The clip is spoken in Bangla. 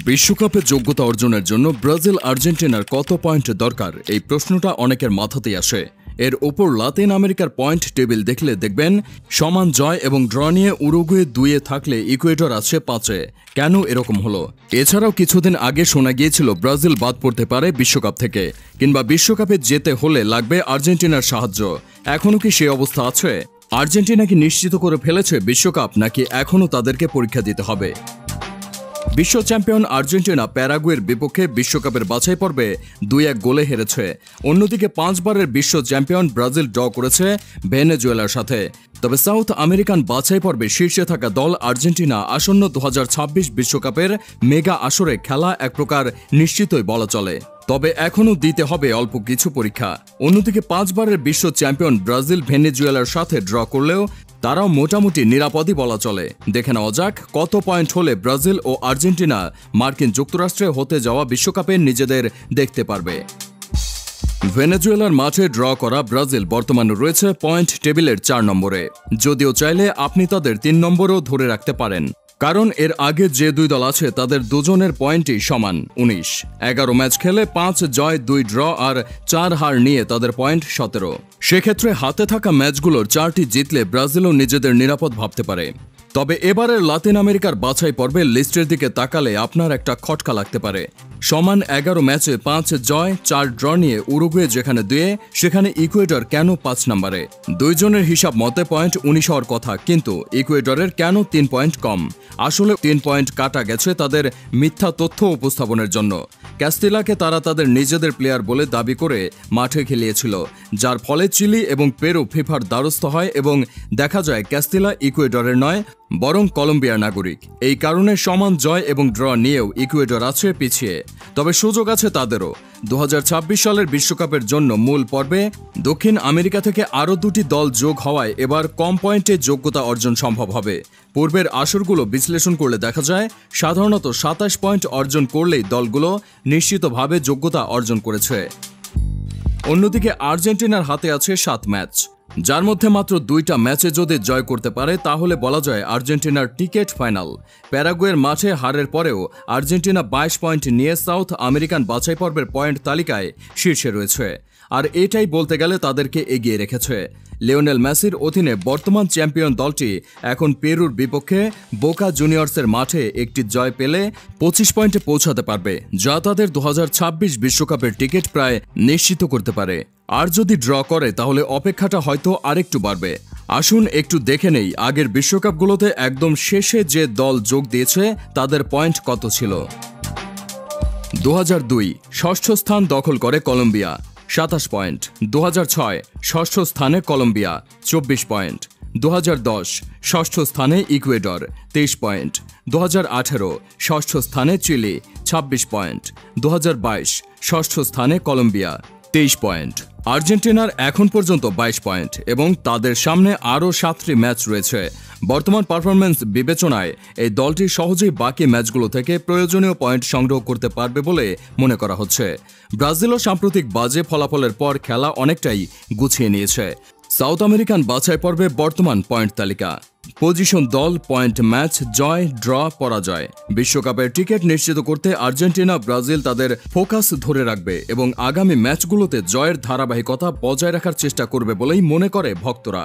বিশ্বকাপে যোগ্যতা অর্জনের জন্য ব্রাজিল আর্জেন্টিনার কত পয়েন্ট দরকার এই প্রশ্নটা অনেকের মাথাতেই আসে। এর ওপর লাতিন আমেরিকার পয়েন্ট টেবিল দেখলে দেখবেন সমান জয় এবং ড্র নিয়ে উরুগুয়ে 2-এ থাকলে ইকুয়েডর আছে 5-এ। কেন এরকম হলো? এছাড়াও কিছুদিন আগে শোনা গিয়েছিল ব্রাজিল বাদ পড়তে পারে বিশ্বকাপ থেকে, কিংবা বিশ্বকাপে যেতে হলে লাগবে আর্জেন্টিনার সাহায্য। এখনও কি সেই অবস্থা আছে? আর্জেন্টিনা কি নিশ্চিত করে ফেলেছে বিশ্বকাপ, নাকি এখনও তাদেরকে পরীক্ষা দিতে হবে? বিশ্ব চ্যাম্পিয়ন আর্জেন্টিনা প্যারাগুয়ের বিপক্ষে বিশ্বকাপের বাছাই পর্বে 2-1 গোলে হেরেছে। অন্যদিকে 5 বারের বিশ্ব চ্যাম্পিয়ন ব্রাজিল ড্র করেছে ভেনেজুয়েলার সাথে। তবে সাউথ আমেরিকান বাছাই পর্বে শীর্ষে থাকা দল আর্জেন্টিনা আসন্ন 2026 বিশ্বকাপের মেগা আসরে খেলা এক প্রকার নিশ্চিতই বলা চলে। তবে এখনও দিতে হবে অল্প কিছু পরীক্ষা। অন্যদিকে 5 বারের বিশ্ব চ্যাম্পিয়ন ব্রাজিল ভেনেজুয়েলার সাথে ড্র করলেও তারাও মোটামুটি নিরাপদই বলা চলে। দেখে নেওয়া যাক কত পয়েন্ট হলে ব্রাজিল ও আর্জেন্টিনা মার্কিন যুক্তরাষ্ট্রে হতে যাওয়া বিশ্বকাপে নিজেদের দেখতে পারবে। ভেনেজুয়েলার মাঠে ড্র করা ব্রাজিল বর্তমানে রয়েছে পয়েন্ট টেবিলের 4 নম্বরে, যদিও চাইলে আপনি তাদের 3 নম্বরেও ধরে রাখতে পারেন, কারণ এর আগে যে 2 দল আছে তাদের দুজনের পয়েন্টই সমান 19। 11 ম্যাচ খেলে 5 জয় 2 ড্র আর 4 হার নিয়ে তাদের পয়েন্ট 17। সেক্ষেত্রে হাতে থাকা ম্যাচগুলোর 4টি জিতলে ব্রাজিলও নিজেদের নিরাপদ ভাবতে পারে। তবে এবারের লাতিন আমেরিকার বাছাই পর্বে লিস্টের দিকে তাকালে আপনার একটা খটকা লাগতে পারে। সমান 11 ম্যাচে 5 জয় 4 ড্র নিয়ে উরুগুয়ে যেখানে 2-এ, সেখানে ইকুয়েডর কেন 5 নম্বরে? দুইজনের হিসাব মতে পয়েন্ট 19 হওয়ার কথা, কিন্তু ইকুয়েডরের কেন 3 পয়েন্ট কম? আসলে 3 পয়েন্ট কাটা গেছে তাদের মিথ্যা তথ্য উপস্থাপনের জন্য। ক্যাস্তিলাকে তারা তাদের নিজেদের প্লেয়ার বলে দাবি করে মাঠে খেলিয়েছিল, যার ফলে চিলি এবং পেরু ফিফার দ্বারস্থ হয় এবং দেখা যায় ক্যাস্তিলা ইকুয়েডরের নয় বরং কলম্বিয়ার নাগরিক। এই কারণে সমান জয় এবং ড্র নিয়েও ইকুয়েডর আছে পিছিয়ে। তবে সুযোগ আছে তাদেরও। 2026 সালের বিশ্বকাপের জন্য মূল পর্বে দক্ষিণ আমেরিকা থেকে আরও 2টি দল যোগ হওয়ায় এবার কম পয়েন্টে যোগ্যতা অর্জন সম্ভব হবে। পূর্বের আসরগুলো বিশ্লেষণ করলে দেখা যায় সাধারণত 27 পয়েন্ট অর্জন করলেই দলগুলো নিশ্চিতভাবে যোগ্যতা অর্জন করেছে। অন্যদিকে আর্জেন্টিনার হাতে আছে 7 ম্যাচ, যার মধ্যে মাত্র 2টা ম্যাচে যদি জয় করতে পারে তাহলে বলা যায় আর্জেন্টিনার টিকেট ফাইনাল। প্যারাগুয়ের মাঠে হারের পরেও আর্জেন্টিনা 22 পয়েন্ট নিয়ে সাউথ আমেরিকান বাছাই পর্বের পয়েন্ট তালিকায় শীর্ষে রয়েছে, আর এটাই বলতে গেলে তাদেরকে এগিয়ে রেখেছে। লিওনেল মেসির অধীনে বর্তমান চ্যাম্পিয়ন দলটি এখন পেরুর বিপক্ষে বোকা জুনিয়র্সের মাঠে একটি জয় পেলে 25 পয়েন্টে পৌঁছাতে পারবে, যা তাদের 2026 বিশ্বকাপের টিকিট প্রায় নিশ্চিত করতে পারে। আর যদি ড্র করে তাহলে অপেক্ষাটা হয়তো আরেকটু বাড়বে। আসুন একটু দেখে নেই আগের বিশ্বকাপগুলোতে একদম ষেষে যে দল যোগ দিয়েছে তাদের পয়েন্ট কত ছিল। 2002 ষষ্ঠ স্থান দখল করে কলম্বিয়া, 27 পয়েন্ট। 2006 ষষ্ঠ স্থানে কলম্বিয়া, 24 পয়েন্ট। 2010 ষষ্ঠ স্থানে ইকুয়েডর, 23 পয়েন্ট। 2018 ষষ্ঠ স্থানে চিলি, 26 পয়েন্ট। 2022 ষষ্ঠ স্থানে কলম্বিয়া, 23 পয়েন্ট। আর্জেন্টিনার এখন পর্যন্ত 22 পয়েন্ট এবং তাদের সামনে আরও 7টি ম্যাচ রয়েছে। বর্তমান পারফরম্যান্স বিবেচনায় এই দলটি সহজেই বাকি ম্যাচগুলো থেকে প্রয়োজনীয় পয়েন্ট সংগ্রহ করতে পারবে বলে মনে করা হচ্ছে। ব্রাজিলও সাম্প্রতিক বাজে ফলাফলের পর খেলা অনেকটাই গুছিয়ে নিয়েছে। সাউথ আমেরিকান বাছাই পর্বে বর্তমান পয়েন্ট তালিকা: পজিশন দল, পয়েন্ট ম্যাচ, জয়, ড্র, পরাজয়। বিশ্বকাপের টিকিট নিশ্চিত করতে আর্জেন্টিনা ব্রাজিল তাদের ফোকাস ধরে রাখবে এবং আগামী ম্যাচগুলোতে জয়ের ধারাবাহিকতা বজায় রাখার চেষ্টা করবে বলেই মনে করে ভক্তরা।